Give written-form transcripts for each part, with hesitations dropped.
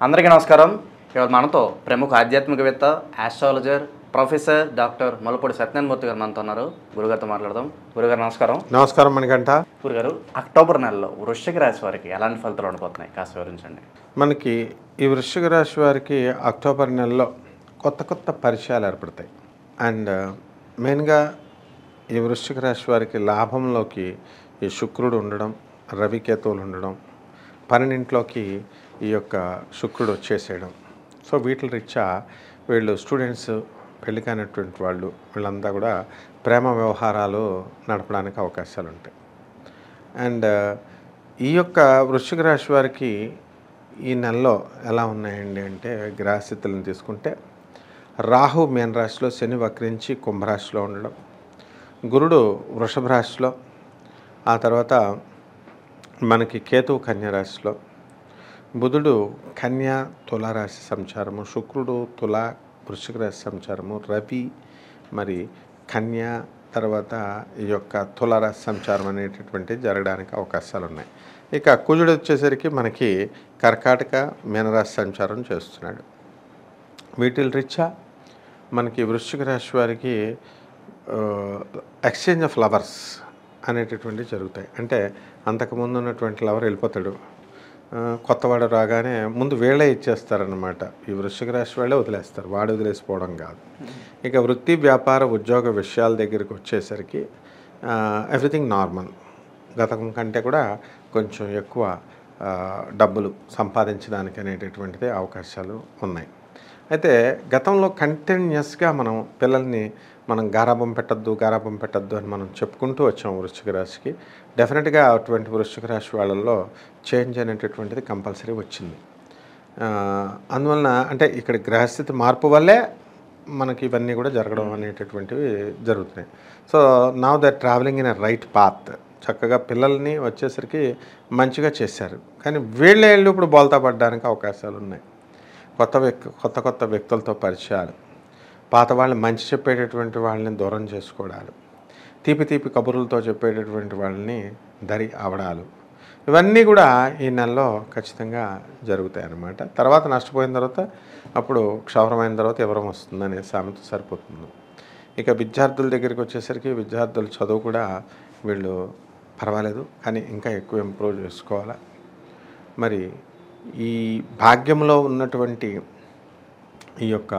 అందరికీ నమస్కారం. ఇవాళ మనతో ప్రముఖ ఆధ్యాత్మికవేత్త, astrologer, professor doctor Mullapudi Satyanarayana Murthy గారు మనతో ఉన్నారు. గురుగారితో మాట్లాడదాం. గురుగారు నమస్కారం. నమస్కారం మణికంఠ. గురుగారు, అక్టోబర్ నెలలో వృశ్చిక రాశి వారికి ఎలాంటి ఫలితాలు ఉండబోతున్నాయి కాస్త వివరించండి. మనకి ఈ వృశ్చిక రాశి వారికి అక్టోబర్ నెలలో కొత్త కొత్త పరిచయాలు ఏర్పడతాయి. అండ్ మెయిన్గా ఈ వృశ్చిక రాశి వారికి లాభంలోకి ఈ శుక్రుడు ఉండడం, రవికేతువులు ఉండడం, 12ఇంట్లోకి ఈ యొక్క శుక్రుడు వచ్చేసేయడం. సో వీటి రీత్యా వీళ్ళు స్టూడెంట్స్, పెళ్లి కానటువంటి వాళ్ళు, వీళ్ళంతా కూడా ప్రేమ వ్యవహారాలు నడపడానికి అవకాశాలు ఉంటాయి. అండ్ ఈ యొక్క వృశ్చిక రాశి వారికి ఈ నెలలో ఎలా ఉన్నాయండి అంటే, గ్రహస్థితులను తీసుకుంటే రాహు మీన రాశిలో, శని వక్రించి కుంభరాశిలో ఉండడం, గురుడు వృషభ రాశిలో, ఆ తర్వాత మనకి కేతువు కన్యా రాశిలో, బుధుడు కన్యా తులారాశి సంచారము, శుక్రుడు తులా వృశ్చిక రాశి సంచారము, రవి మరి కన్యా తర్వాత ఈ యొక్క తులారాశి సంచారం అనేటటువంటి జరగడానికి అవకాశాలు ఉన్నాయి. ఇక కుజుడు వచ్చేసరికి మనకి కర్కాటక మీనరాశి సంచారం చేస్తున్నాడు. వీటి రీత్యా మనకి వృశ్చిక రాశి వారికి ఎక్స్చేంజ్ ఆఫ్ లవర్స్ అనేటటువంటివి జరుగుతాయి. అంటే అంతకుముందు ఉన్నటువంటి లవర్ వెళ్ళిపోతాడు, కొత్తవాడు రాగానే ముందు వీళ్ళే ఇచ్చేస్తారనమాట. ఈ వృశ్చిక రాశి వాళ్ళే వదిలేస్తారు, వాడు వదిలేసిపోవడం కాదు. ఇక వృత్తి, వ్యాపార, ఉద్యోగ విషయాల దగ్గరికి వచ్చేసరికి ఎవ్రీథింగ్ నార్మల్. గతం కంటే కూడా కొంచెం ఎక్కువ డబ్బులు సంపాదించడానికి అనేటటువంటిది అవకాశాలు ఉన్నాయి. అయితే గతంలో కంటిన్యూస్గా మనం పిల్లల్ని గారాబం పెట్టద్దు అని మనం చెప్పుకుంటూ వచ్చాం వృశ్చిక రాశికి. డెఫినెట్గా అటువంటి వృశ్చిక రాశి వాళ్ళల్లో చేంజ్ అనేటటువంటిది కంపల్సరీ వచ్చింది. అందువలన అంటే ఇక్కడ గ్రహస్థితి మార్పు వల్లే మనకి ఇవన్నీ కూడా జరగడం అనేటటువంటివి జరుగుతున్నాయి. So now that travelling in a right path. చక్కగా పిల్లల్ని వచ్చేసరికి మంచిగా చేశారు, కానీ వీళ్ళు ఇప్పుడు బోల్తా పడడానికి అవకాశాలు ఉన్నాయి. కొత్త వ్యక్తులతో పరిచయాలు, పాత వాళ్ళని మంచి చెప్పేటటువంటి వాళ్ళని దూరం చేసుకోవడాలు, తీపి కబుర్లతో చెప్పేటటువంటి వాళ్ళని దరి అవడాలు, ఇవన్నీ కూడా ఈ నెలలో ఖచ్చితంగా జరుగుతాయి అన్నమాట. తర్వాత నష్టపోయిన తర్వాత అప్పుడు క్షౌరమైన తర్వాత ఎవరం వస్తుందనే సామెత సరిపోతుంది. ఇక విద్యార్థుల దగ్గరికి వచ్చేసరికి విద్యార్థుల చదువు కూడా వీళ్ళు పర్వాలేదు, కానీ ఇంకా ఎక్కువ ఇంప్రూవ్ చేసుకోవాలా. మరి ఈ భాగ్యంలో ఉన్నటువంటి ఈ యొక్క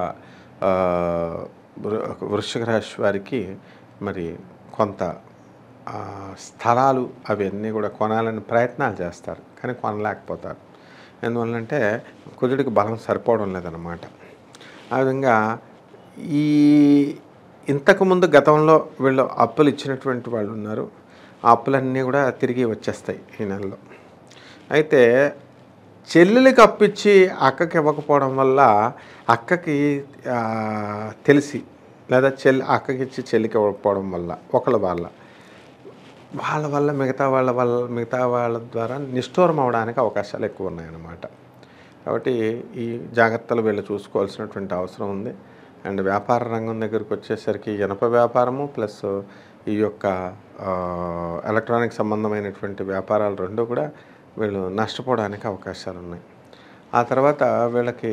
వృశ్చిక రాశి వారికి మరి కొంత స్థలాలు అవన్నీ కూడా కొనాలని ప్రయత్నాలు చేస్తారు, కానీ కొనలేకపోతారు. ఎందువల్లంటే కుజుడికి బలం సరిపోవడం లేదన్నమాట. ఆ విధంగా ఇంతకుముందు గతంలో వీళ్ళు అప్పులు ఇచ్చినటువంటి వాళ్ళు ఉన్నారు, ఆ అప్పులన్నీ కూడా తిరిగి వచ్చేస్తాయి ఈ నెలలో. అయితే చెల్లెలకి అప్పిచ్చి అక్కకి ఇవ్వకపోవడం వల్ల అక్కకి తెలిసి, లేదా అక్కకి ఇచ్చి చెల్లికి ఇవ్వకపోవడం వల్ల వాళ్ళ వల్ల మిగతా వాళ్ళ ద్వారా నిష్ఠూరం అవడానికి అవకాశాలు ఎక్కువ ఉన్నాయన్నమాట. కాబట్టి ఈ జాగ్రత్తలు వీళ్ళు చూసుకోవాల్సినటువంటి అవసరం ఉంది. అండ్ వ్యాపార రంగం దగ్గరికి వచ్చేసరికి ఇనప వ్యాపారము ప్లస్ ఈ యొక్క ఎలక్ట్రానిక్ సంబంధమైనటువంటి వ్యాపారాలు రెండు కూడా వీళ్ళు నష్టపోవడానికి అవకాశాలు ఉన్నాయి. ఆ తర్వాత వీళ్ళకి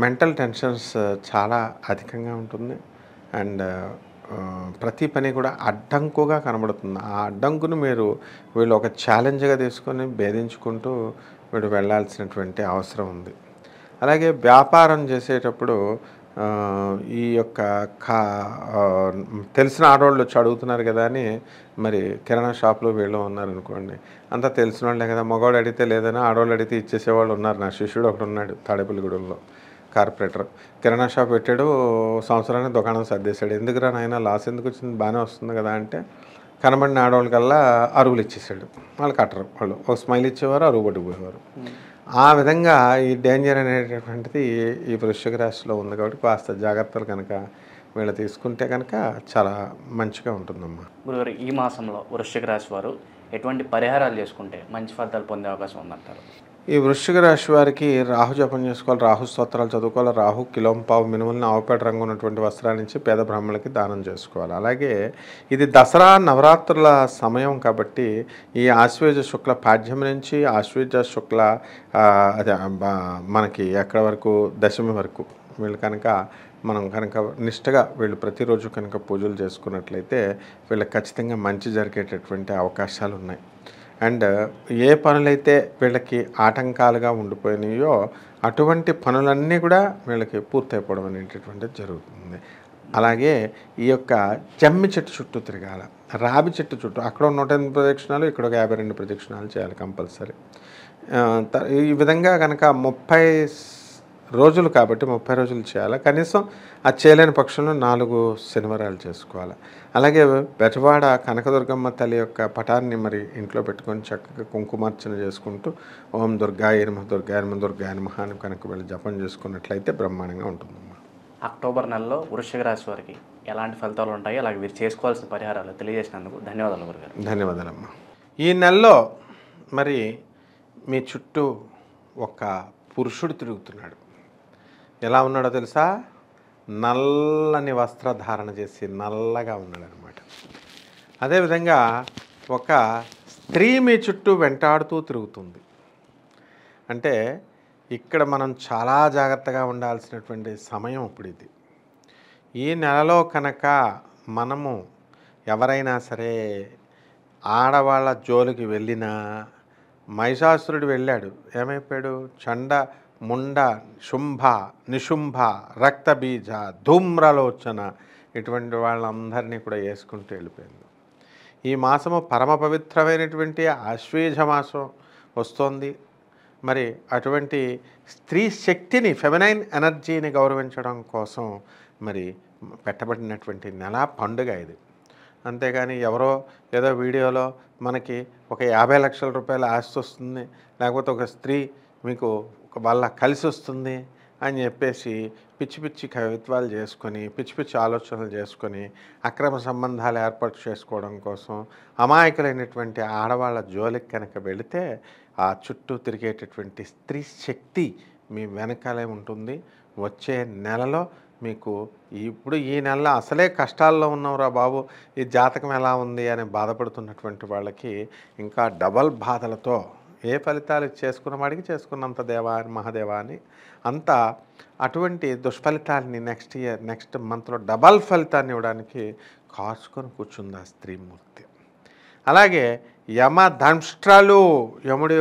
మెంటల్ టెన్షన్స్ చాలా అధికంగా ఉంటుంది. అండ్ ప్రతి పని కూడా అడ్డంకుగా కనబడుతుంది. ఆ అడ్డంకును వీళ్ళు ఒక ఛాలెంజ్గా తీసుకొని భేదించుకుంటూ వీళ్ళు వెళ్ళాల్సినటువంటి అవసరం ఉంది. అలాగే వ్యాపారం చేసేటప్పుడు ఈ యొక్క తెలిసిన ఆడవాళ్ళు వచ్చి అడుగుతున్నారు కదా అని మరి కిరాణా షాప్లో వీళ్ళు ఉన్నారనుకోండి, అంతా తెలిసిన వాళ్ళే కదా, మగవాడు అడిగితే లేదని ఆడవాళ్ళు అడిగితే ఇచ్చేసేవాళ్ళు ఉన్నారు. నా శిష్యుడు ఒకడు ఉన్నాడు తాడేపల్లిగూడెంలో, కార్పొరేటర్, కిరాణా షాప్ పెట్టాడు, సంవత్సరానికి దుకాణం సర్దేశాడు. ఎందుకురా నాయన లాస్ ఎందుకు వచ్చింది, బాగానే వస్తుంది కదా అంటే కనబడిన ఆడవాళ్ళకల్లా అరుగులు ఇచ్చేసాడు. వాళ్ళు కట్టరు, వాళ్ళు ఒక స్మైల్ ఇచ్చేవారు, అరుగు పట్టుకుపోయేవారు. ఆ విధంగా ఈ డేంజర్ అనేటటువంటిది ఈ వృశ్చిక రాశిలో ఉంది. కాబట్టి కాస్త జాగ్రత్తలు కనుక వీళ్ళు తీసుకుంటే కనుక చాలా మంచిగా ఉంటుందమ్మా. గురుగారు, ఈ మాసంలో వృశ్చిక రాశి వారు ఎటువంటి పరిహారాలు చేసుకుంటే మంచి ఫలితాలు పొందే అవకాశం ఉందంటారు? ఈ వృశ్చిక రాశి వారికి రాహు జపం చేసుకోవాలి, రాహు స్తోత్రాలు చదువుకోవాలి, రాహు కిలోంపావు మినుములను ఆవుపేట రంగు ఉన్నటువంటి వస్త్రాల నుంచి పేద బ్రాహ్మణులకి దానం చేసుకోవాలి. అలాగే ఇది దసరా నవరాత్రుల సమయం కాబట్టి ఈ ఆశ్వేజ శుక్ల పాడ్యం నుంచి ఆశ్వేజ శుక్ల అదే మనకి ఎక్కడ వరకు దశమి వరకు వీళ్ళు కనుక మనం కనుక నిష్టగా వీళ్ళు ప్రతిరోజు కనుక పూజలు చేసుకున్నట్లయితే వీళ్ళకి ఖచ్చితంగా మంచి జరిగేటటువంటి అవకాశాలు ఉన్నాయి. అండ్ ఏ పనులైతే వీళ్ళకి ఆటంకాలుగా ఉండిపోయినాయో అటువంటి పనులన్నీ కూడా వీళ్ళకి పూర్తయిపోవడం అనేటటువంటిది జరుగుతుంది. అలాగే ఈ యొక్క జమ్మి చెట్టు చుట్టూ తిరగాల, రావి చెట్టు చుట్టూ అక్కడ 108 ప్రదక్షిణాలు, ఇక్కడ ఒక 52 ప్రదక్షిణాలు చేయాలి కంపల్సరీ. ఈ విధంగా కనుక 30 రోజులు కాబట్టి 30 రోజులు చేయాలి. కనీసం అది చేయలేని పక్షంలో 4 శనివారాలు చేసుకోవాలి. అలాగే బెజవాడ కనకదుర్గమ్మ తల్లి యొక్క పటాన్ని మరి ఇంట్లో పెట్టుకొని చక్కగా కుంకుమార్చన చేసుకుంటూ ఓం దుర్గాయ నమః దుర్గాయ నమః దుర్గాయ నమః అని కనుక వెళ్ళి జపం చేసుకున్నట్లయితే బ్రహ్మాండంగా ఉంటుందమ్మా. అక్టోబర్ నెలలో వృశ్చిక రాశి వారికి ఎలాంటి ఫలితాలు ఉంటాయి, అలాగే వీరు చేసుకోవాల్సిన పరిహారాలు తెలియజేసినందుకు ధన్యవాదాలు గురుగారు. ధన్యవాదాలమ్మా. ఈ నెలలో మరి మీ చుట్టూ ఒక పురుషుడు తిరుగుతున్నాడు. ఎలా ఉన్నాడో తెలుసా? నల్లని వస్త్రధారణ చేసి నల్లగా ఉన్నాడనమాట. అదేవిధంగా ఒక స్త్రీ మీ చుట్టూ వెంటాడుతూ తిరుగుతుంది. అంటే ఇక్కడ మనం చాలా జాగ్రత్తగా ఉండాల్సినటువంటి సమయం ఇప్పుడు ఇది. ఈ నెలలో కనుక మనము ఎవరైనా సరే ఆడవాళ్ళ జోలికి వెళ్ళినా, మహిషాసురుడు వెళ్ళాడు, ఏమైపోయాడు? చండ ముండ శుంభ నిశుంభ రక్తబీజ ధూమ్రలోచన ఇటువంటి వాళ్ళందరినీ కూడా వేసుకుంటూ వెళ్ళిపోయింది. ఈ మాసము పరమ పవిత్రమైనటువంటి ఆశ్వేజ మాసం వస్తోంది. మరి అటువంటి స్త్రీ శక్తిని, ఫెమినైన్ ఎనర్జీని గౌరవించడం కోసం మరి పెట్టబడినటువంటి నెల పండుగ ఇది. అంతేగాని ఎవరో ఏదో వీడియోలో మనకి ఒక 50 లక్షల రూపాయల ఆస్తి వస్తుంది, లేకపోతే ఒక స్త్రీ మీకు వాళ్ళ కలిసి వస్తుంది అని చెప్పేసి పిచ్చి పిచ్చి కవిత్వాలు చేసుకొని, పిచ్చి పిచ్చి ఆలోచనలు చేసుకొని అక్రమ సంబంధాలు ఏర్పాటు చేసుకోవడం కోసం అమాయకులైనటువంటి ఆడవాళ్ళ జోలికి కనుక వెళితే ఆ చుట్టూ తిరిగేటటువంటి స్త్రీ శక్తి మీ వెనకాలే ఉంటుంది. వచ్చే నెలలో మీకు ఇప్పుడు ఈ నెలలో అసలే కష్టాల్లో ఉన్నవరా బాబు, ఈ జాతకం ఎలా ఉంది అని బాధపడుతున్నటువంటి వాళ్ళకి ఇంకా డబల్ బాధలతో ఏ ఫలితాలు చేసుకున్న వాడికి చేసుకున్నంత దేవా అని మహాదేవా అని అంత అటువంటి దుష్ఫలితాలని నెక్స్ట్ మంత్లో డబల్ ఫలితాన్ని ఇవ్వడానికి కాచుకొని కూర్చుంది ఆ స్త్రీమూర్తి. అలాగే యమదంష్ట్రాలు, యముడు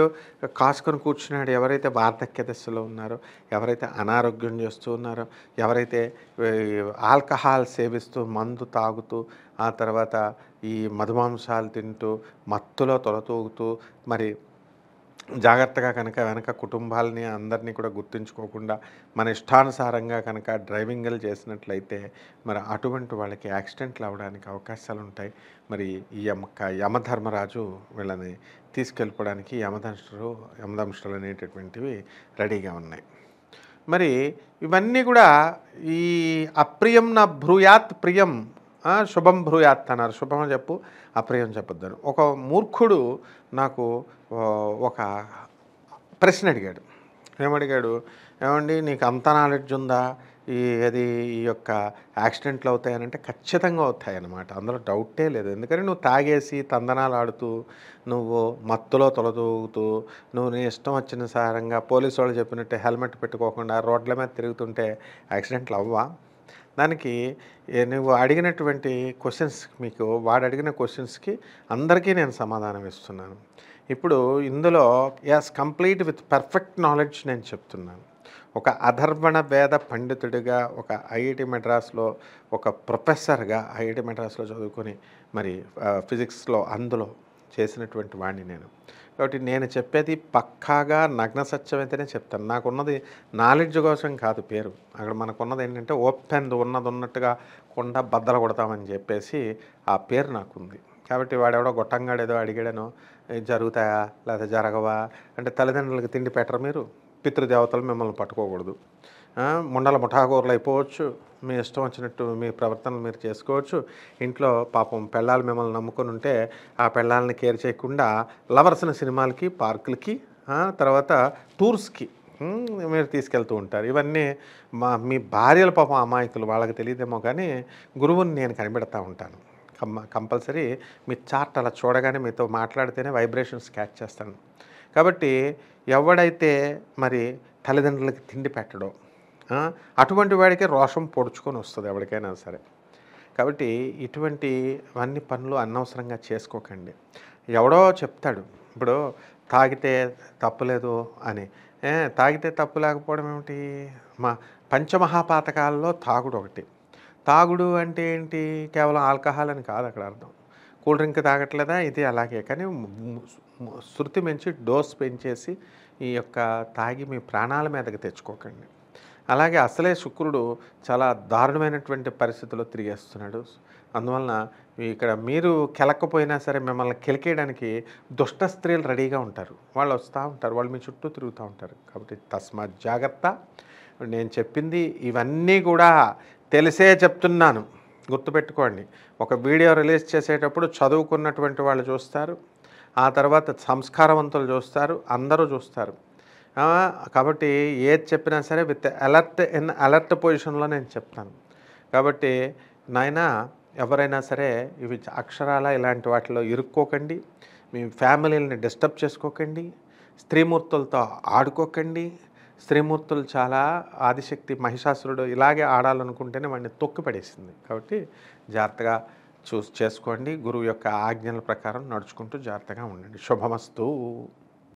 కాసుకొని కూర్చున్నాడు. ఎవరైతే వార్ధక్య దశలో ఉన్నారో, ఎవరైతే అనారోగ్యం చేస్తూ ఉన్నారో, ఎవరైతే ఆల్కహాల్ సేవిస్తూ మందు తాగుతూ ఆ తర్వాత ఈ మధుమాంసాలు తింటూ మత్తులో తొలతూగుతూ మరి జాగ్రత్తగా కనుక వెనక కుటుంబాలని అందరినీ కూడా గుర్తుంచుకోకుండా మన ఇష్టానుసారంగా కనుక డ్రైవింగ్లు చేసినట్లయితే మరి అటువంటి వాళ్ళకి యాక్సిడెంట్లు అవ్వడానికి అవకాశాలు ఉంటాయి. మరి ఈ యమధర్మరాజు వీళ్ళని తీసుకెళ్ళిపోవడానికి యమదంష్ట్రాలు అనేటటువంటివి రెడీగా ఉన్నాయి. మరి ఇవన్నీ కూడా ఈ అప్రియం నా భ్రూయాత్ ప్రియం, శుభం భ్రూయాత్ అన్నారు. శుభం చెప్పు, అప్రియం చెప్పొద్దాను. ఒక మూర్ఖుడు నాకు ఒక ప్రశ్న అడిగాడు. ఏమడిగాడు? ఏమండి నీకు అంత నాలెడ్జ్ ఉందా ఈ యొక్క యాక్సిడెంట్లు అవుతాయనంటే ఖచ్చితంగా అవుతాయి అన్నమాట, అందులో డౌటే లేదు. ఎందుకంటే నువ్వు తాగేసి తందనాలు ఆడుతూ, నువ్వు మత్తులో తొలదూగుతూ, నువ్వు నీ ఇష్టం వచ్చిన సారంగా పోలీసు వాళ్ళు చెప్పినట్టు హెల్మెట్ పెట్టుకోకుండా రోడ్ల మీద తిరుగుతుంటే యాక్సిడెంట్లు అవ్వా? దానికి నువ్వు అడిగినటువంటి క్వశ్చన్స్, మీకు వాడు అడిగిన క్వశ్చన్స్కి అందరికీ నేను సమాధానం ఇస్తున్నాను. ఇప్పుడు ఇందులో కంప్లీట్ విత్ పర్ఫెక్ట్ నాలెడ్జ్ నేను చెప్తున్నాను. ఒక అధర్వణ వేద పండితుడిగా, ఒక ఐఐటి మెడ్రాస్లో ఒక ప్రొఫెసర్గా ఐఐటి మెడ్రాస్లో చదువుకొని మరి ఫిజిక్స్లో అందులో చేసినటువంటి వాడిని నేను. కాబట్టి నేను చెప్పేది పక్కాగా నగ్న సత్యం అయితేనే చెప్తాను. నాకున్నది నాలెడ్జ్ కోసం కాదు పేరు. అక్కడ మనకున్నది ఏంటంటే ఓపెన్ ఉన్నది ఉన్నట్టుగా కొండ బద్దలు కొడతామని చెప్పేసి ఆ పేరు నాకుంది. కాబట్టి వాడెవడో గొట్టంగాడు ఏదో అడిగాడనో జరుగుతాయా లేదా జరగవా అంటే తల్లిదండ్రులకి తిండి పెట్టరు, మీరు పితృదేవతలు మిమ్మల్ని పట్టుకోకూడదు, ముండల ముఠాకూరలు అయిపోవచ్చు, మీ ఇష్టం వచ్చినట్టు మీ ప్రవర్తనలు మీరు చేసుకోవచ్చు, ఇంట్లో పాపం పెళ్ళాలు మిమ్మల్ని నమ్ముకొని ఉంటే ఆ పెళ్ళాలని కేర్ చేయకుండా లవర్స్ని సినిమాలకి పార్కులకి తర్వాత టూర్స్కి మీరు తీసుకెళ్తూ ఉంటారు. ఇవన్నీ మీ భార్యల పాపం అమాయకులు, వాళ్ళకి తెలియదేమో కానీ గురువుని నేను కనిపెడతా ఉంటాను. కంపల్సరీ మీ చార్ట్ అలా చూడగానే మీతో మాట్లాడితేనే వైబ్రేషన్స్ క్యాచ్ చేస్తాను. కాబట్టి ఎవడైతే మరి తల్లిదండ్రులకి తిండి పెట్టడో అటువంటి వాడికి రోషం పొడుచుకొని వస్తుంది ఎవరికైనా సరే. కాబట్టి ఇటువంటివన్నీ పనులు అనవసరంగా చేసుకోకండి. ఎవడో చెప్తాడు ఇప్పుడు తాగితే తప్పులేదు అని. తాగితే తప్పు లేకపోవడం ఏమిటి? పంచమహాపాతకాల్లో తాగుడు ఒకటి. తాగుడు అంటే ఏంటి? కేవలం ఆల్కహాల్ అని కాదు అక్కడ అర్థం. కూల్ డ్రింక్ తాగట్లేదా? ఇది అలాగే. కానీ శృతి మించి డోస్ పెంచేసి ఈ యొక్క తాగి మీ ప్రాణాల మీదకి తెచ్చుకోకండి. అలాగే అసలే శుక్రుడు చాలా దారుణమైనటువంటి పరిస్థితుల్లో తిరిగేస్తున్నాడు. అందువలన ఇక్కడ మీరు కెలక్కపోయినా సరే మిమ్మల్ని కెలికేయడానికి దుష్ట స్త్రీలు రెడీగా ఉంటారు. వాళ్ళు వస్తూ ఉంటారు, వాళ్ళు మీ చుట్టూ తిరుగుతూ ఉంటారు. కాబట్టి తస్మాత్ జాగ్రత్త. నేను చెప్పింది ఇవన్నీ కూడా తెలిసే చెప్తున్నాను, గుర్తుపెట్టుకోండి. ఒక వీడియో రిలీజ్ చేసేటప్పుడు చదువుకున్నటువంటి వాళ్ళు చూస్తారు, ఆ తర్వాత సంస్కారవంతులు చూస్తారు, అందరూ చూస్తారు. కాబట్టి ఏది చెప్పినా సరే విత్ అలర్ట్ పొజిషన్లో నేను చెప్తాను. కాబట్టి నాయనా ఎవరైనా సరే ఇవి అక్షరాల ఇలాంటి వాటిలో ఇరుక్కోకండి, మీ ఫ్యామిలీని డిస్టర్బ్ చేసుకోకండి, స్త్రీమూర్తులతో ఆడుకోకండి. స్త్రీమూర్తులు చాలా ఆదిశక్తి మహిషాసురుడు ఇలాగే ఆడాలనుకుంటేనే వాడిని తొక్కి పడేసింది. కాబట్టి జాగ్రత్తగా చేసుకోండి. గురువు యొక్క ఆజ్ఞల ప్రకారం నడుచుకుంటూ జాగ్రత్తగా ఉండండి. శుభమస్తు.